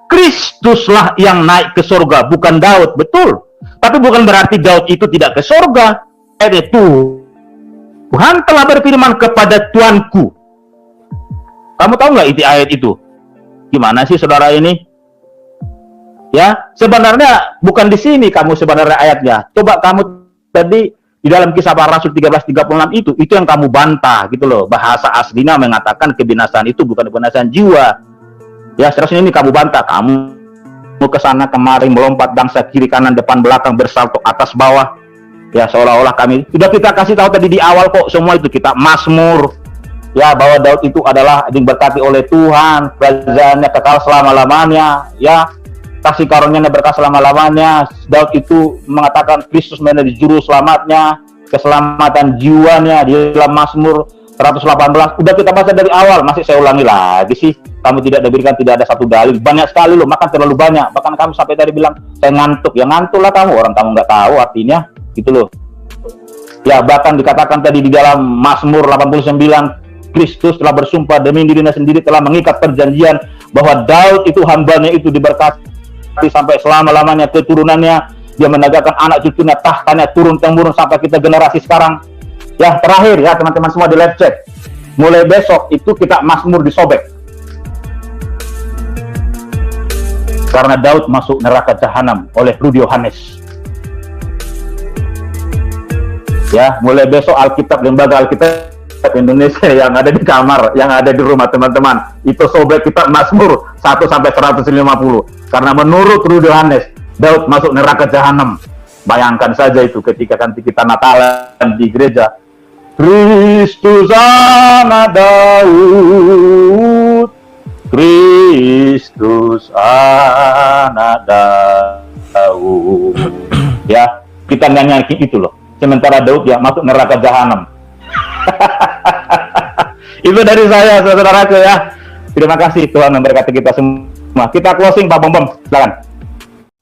Kristuslah yang naik ke surga, bukan Daud, betul. Tapi bukan berarti Daud itu tidak ke surga. Itu Tuhan telah berfirman kepada Tuanku. Kamu tahu nggak itu ayat itu? Gimana sih saudara ini? Ya, sebenarnya bukan di sini kamu sebenarnya ayatnya. Coba kamu tadi di dalam Kisah Para Rasul 13:36 itu yang kamu bantah gitu loh. Bahasa aslinya mengatakan kebinasaan itu bukan kebinasaan jiwa. Ya, seterusnya ini kamu bantah. Kamu mau ke sana kemari melompat bangsa kiri kanan depan belakang bersalto atas bawah. Ya, seolah-olah kami sudah kita kasih tahu tadi di awal kok semua itu kita Mazmur. Ya, bahwa Daud itu adalah diberkati oleh Tuhan, kerajaannya kekal selama-lamanya, ya. Kasih karunia-Nya berkah selama-lamanya. Daud itu mengatakan Kristus menjadi juru selamatnya, keselamatan jiwanya di dalam Mazmur 118. Udah kita baca dari awal, masih saya ulangi lagi sih. Kamu tidak diberikan, tidak ada satu dalil. Banyak sekali loh, makan terlalu banyak. Bahkan kamu sampai tadi bilang saya ngantuk. Ya ngantuk lah kamu, orang kamu nggak tahu artinya, gitu loh. Ya, bahkan dikatakan tadi di dalam Mazmur 89, Kristus telah bersumpah demi dirinya sendiri telah mengikat perjanjian bahwa Daud itu hambanya itu diberkati sampai selama-lamanya, keturunannya, dia menegakkan anak cucunya, tahtanya turun-temurun sampai kita generasi sekarang. Ya, terakhir ya teman-teman semua di live chat, mulai besok itu kita Mazmur disobek karena Daud masuk neraka jahanam oleh Rudi Yohanes. Ya, mulai besok Alkitab, lembaga Alkitab Indonesia yang ada di kamar, yang ada di rumah teman-teman, itu sobek kita Mazmur 1 sampai 150. Karena menurut Rudi Yohanes, Daud masuk neraka jahanam. Bayangkan saja itu ketika nanti kita Natalan di gereja. Kristus anak Daud, Kristus anak Daud. Ya, kita nyanyi itu loh. Sementara Daud ya masuk neraka jahanam. Itu dari saya, saudaraku ya. Terima kasih, Tuhan memberkati kita semua. Kita closing, Pak Bom. Silakan.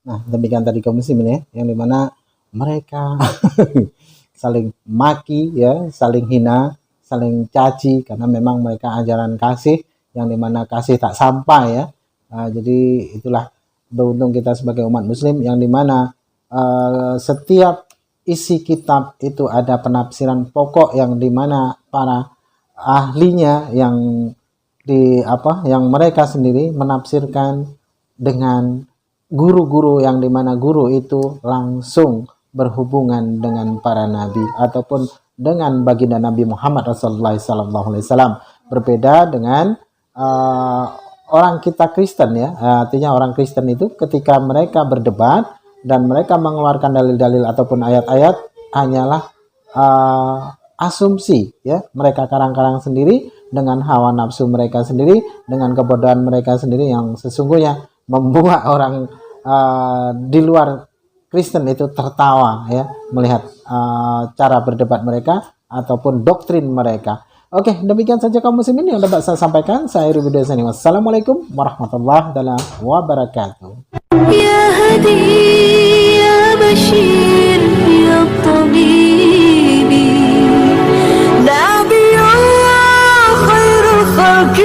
Nah, demikian tadi kaum muslimin ya, yang dimana mereka saling maki ya, saling hina, saling caci karena memang mereka ajaran kasih yang dimana kasih tak sampai ya. Jadi itulah beruntung kita sebagai umat muslim yang dimana setiap isi kitab itu ada penafsiran pokok yang dimana para ahlinya yang yang mereka sendiri menafsirkan dengan guru-guru yang dimana guru itu langsung berhubungan dengan para nabi ataupun dengan baginda Nabi Muhammad Rasulullah SAW. Berbeda dengan orang kita Kristen ya, artinya orang Kristen itu ketika mereka berdebat dan mereka mengeluarkan dalil-dalil ataupun ayat-ayat hanyalah asumsi ya, mereka karang-karang sendiri dengan hawa nafsu mereka sendiri, dengan kebodohan mereka sendiri yang sesungguhnya membuat orang di luar Kristen itu tertawa ya melihat cara berdebat mereka ataupun doktrin mereka. Oke, demikian saja kaum muslimin yang dapat saya sampaikan. Saya Ruby Desani. Wassalamualaikum warahmatullahi wabarakatuh. يا هدي يا بشير يا طبيبي نبي الله خير الخلق